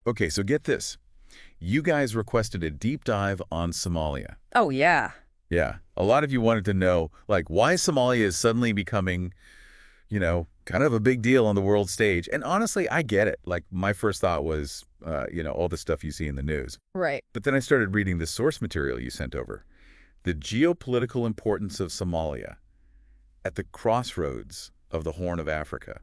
Okay, so get this. You guys requested a deep dive on Somalia. Oh, yeah. Yeah, a lot of you wanted to know, like, why Somalia is suddenly becoming, kind of a big deal on the world stage. And honestly, I get it. Like, my first thought was, all the stuff you see in the news. Right. But then I started reading the source material you sent over. The geopolitical importance of Somalia at the crossroads of the Horn of Africa.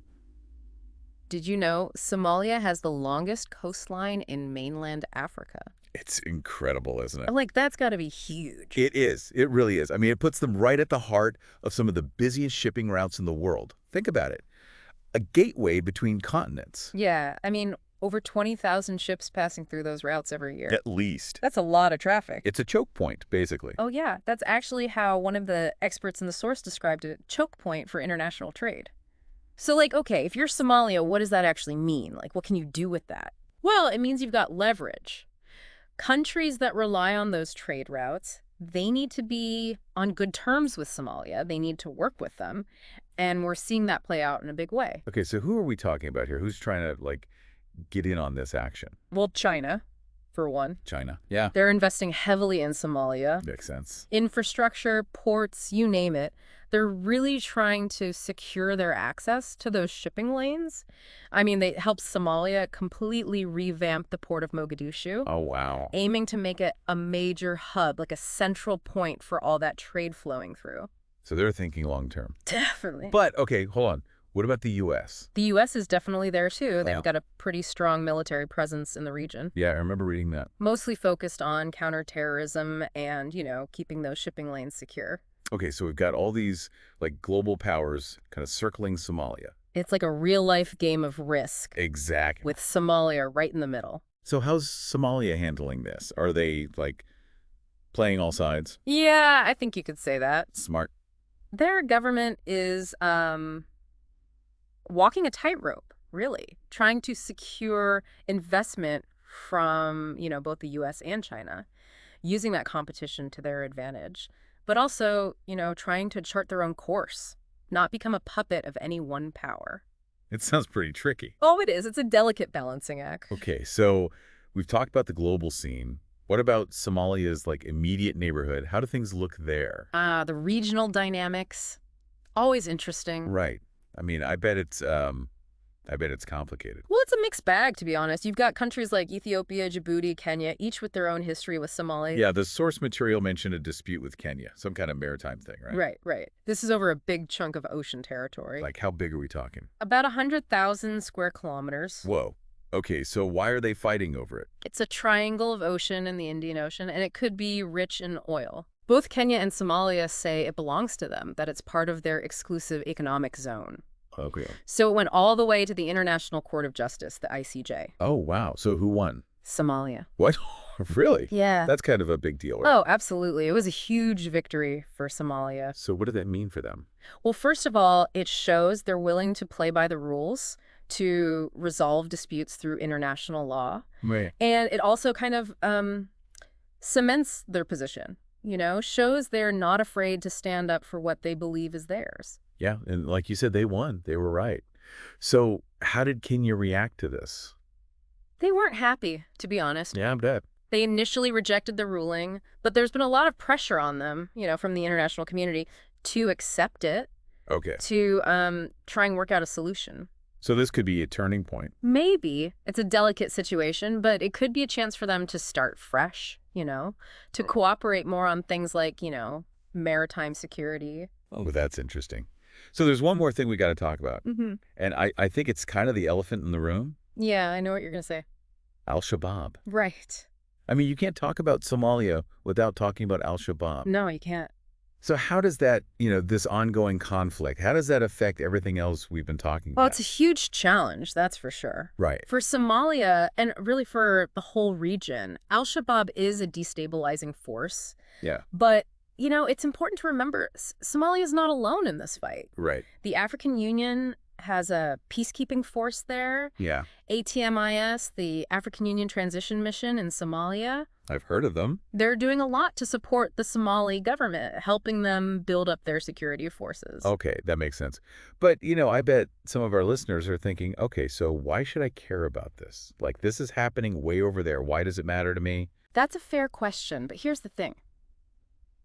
Did you know Somalia has the longest coastline in mainland Africa? It's incredible, isn't it? Like, that's got to be huge. It is. It really is. I mean, it puts them right at the heart of some of the busiest shipping routes in the world. Think about it. A gateway between continents. Yeah, I mean, over 20,000 ships passing through those routes every year. At least. That's a lot of traffic. It's a choke point, basically. Oh, yeah. That's actually how one of the experts in the source described it, choke point for international trade. So, like, okay, if you're Somalia, what does that actually mean? Like, what can you do with that? Well, it means you've got leverage. Countries that rely on those trade routes, they need to be on good terms with Somalia. They need to work with them. And we're seeing that play out in a big way. Okay, so who are we talking about here? Who's trying to, get in on this action? Well, China, for one. China. Yeah. They're investing heavily in Somalia. Makes sense. Infrastructure, ports, you name it. They're really trying to secure their access to those shipping lanes. I mean, they helped Somalia completely revamp the port of Mogadishu, Oh, wow. aiming to make it a major hub, like a central point for all that trade flowing through. So they're thinking long term. Definitely. But, okay, hold on. What about the U.S.? The U.S. is definitely there, too. They've Yeah. got a pretty strong military presence in the region, Yeah, I remember reading that. mostly focused on counterterrorism and, keeping those shipping lanes secure. Okay, so we've got all these, global powers kind of circling Somalia. It's like a real-life game of Risk, Exactly. with Somalia right in the middle. So how's Somalia handling this? Are they, playing all sides? Yeah, I think you could say that. Smart. Their government is walking a tightrope, really, trying to secure investment from, both the U.S. and China, using that competition to their advantage, but also, trying to chart their own course, not become a puppet of any one power. It sounds pretty tricky. Oh, it is. It's a delicate balancing act. Okay, so we've talked about the global scene. What about Somalia's, immediate neighborhood? How do things look there? The regional dynamics, always interesting. Right. I mean, I bet it's complicated. Well, it's a mixed bag, to be honest. You've got countries like Ethiopia, Djibouti, Kenya, each with their own history with Somalia. Yeah, the source material mentioned a dispute with Kenya, some kind of maritime thing, right? Right, right. This is over a big chunk of ocean territory. Like, how big are we talking? About 100,000 square kilometers. Whoa. Okay, so why are they fighting over it? It's a triangle of ocean in the Indian Ocean, and it could be rich in oil. Both Kenya and Somalia say it belongs to them, that it's part of their exclusive economic zone. Okay. So it went all the way to the International Court of Justice, the ICJ. Oh, wow. So who won? Somalia. What? Really? Yeah. That's kind of a big deal, right? Oh, absolutely. It was a huge victory for Somalia. So what did that mean for them? Well, first of all, it shows they're willing to play by the rules to resolve disputes through international law. Right. And it also kind of cements their position, shows they're not afraid to stand up for what they believe is theirs. Yeah, and like you said, they won. They were right. So how did Kenya react to this? They weren't happy, to be honest. Yeah, I bet. They initially rejected the ruling, but there's been a lot of pressure on them, from the international community to accept it, Okay. to try and work out a solution. So this could be a turning point. Maybe. It's a delicate situation, but it could be a chance for them to start fresh, to cooperate more on things like, maritime security. Oh, that's interesting. So there's one more thing we got to talk about. Mm-hmm. And I think it's kind of the elephant in the room. Yeah, I know what you're going to say. Al-Shabaab. Right. I mean, you can't talk about Somalia without talking about Al-Shabaab. No, you can't. So how does that, this ongoing conflict, how does that affect everything else we've been talking Well, about? it's a huge challenge, that's for sure. Right. For Somalia, and really for the whole region, al-Shabaab is a destabilizing force. Yeah. But, it's important to remember, Somalia is not alone in this fight. Right. The African Union has a peacekeeping force there. Yeah, ATMIS, the African Union Transition Mission in Somalia. I've heard of them. They're doing a lot to support the Somali government, helping them build up their security forces. Okay, that makes sense. But, I bet some of our listeners are thinking, okay, so why should I care about this? Like, this is happening way over there. Why does it matter to me? That's a fair question, but here's the thing.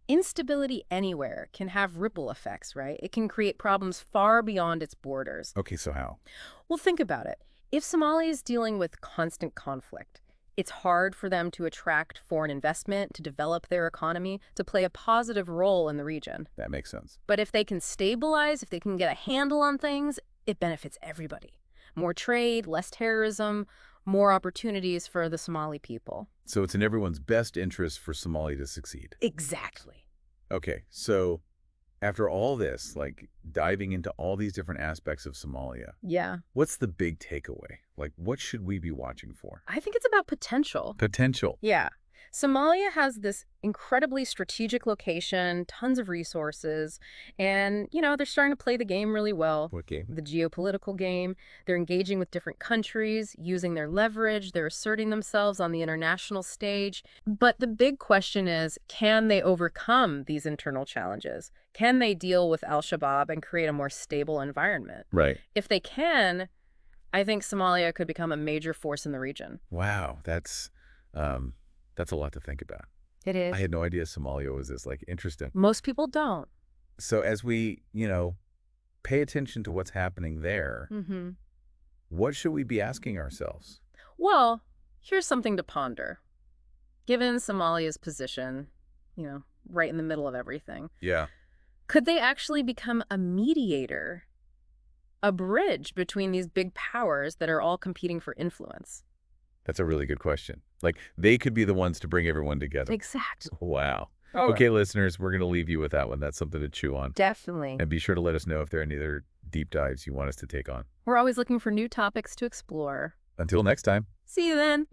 Instability anywhere can have ripple effects, right? It can create problems far beyond its borders. Okay, so how? Well, think about it. If Somalia is dealing with constant conflict, it's hard for them to attract foreign investment, to develop their economy, to play a positive role in the region. That makes sense. But if they can stabilize, if they can get a handle on things, it benefits everybody. More trade, less terrorism, more opportunities for the Somali people. So it's in everyone's best interest for Somalia to succeed. Exactly. Okay, so after all this, like diving into all these different aspects of Somalia, Yeah. what's the big takeaway? Like, what should we be watching for? I think it's about potential. Potential. Yeah. Somalia has this incredibly strategic location, tons of resources, and, they're starting to play the game really well. Okay. The geopolitical game. They're engaging with different countries, using their leverage, they're asserting themselves on the international stage. But the big question is, can they overcome these internal challenges? Can they deal with al-Shabaab and create a more stable environment? Right. If they can, I think Somalia could become a major force in the region. Wow, that's a lot to think about. It is. I had no idea Somalia was this, like, interesting. Most people don't. So as we, pay attention to what's happening there, Mm-hmm. what should we be asking ourselves? Well, here's something to ponder. Given Somalia's position, right in the middle of everything, Yeah. could they actually become a mediator, a bridge between these big powers that are all competing for influence? That's a really good question. Like, they could be the ones to bring everyone together. Exactly. Wow. All Okay, listeners, we're going to leave you with that one. That's something to chew on. Definitely. And be sure to let us know if there are any other deep dives you want us to take on. We're always looking for new topics to explore. Until next time. See you then.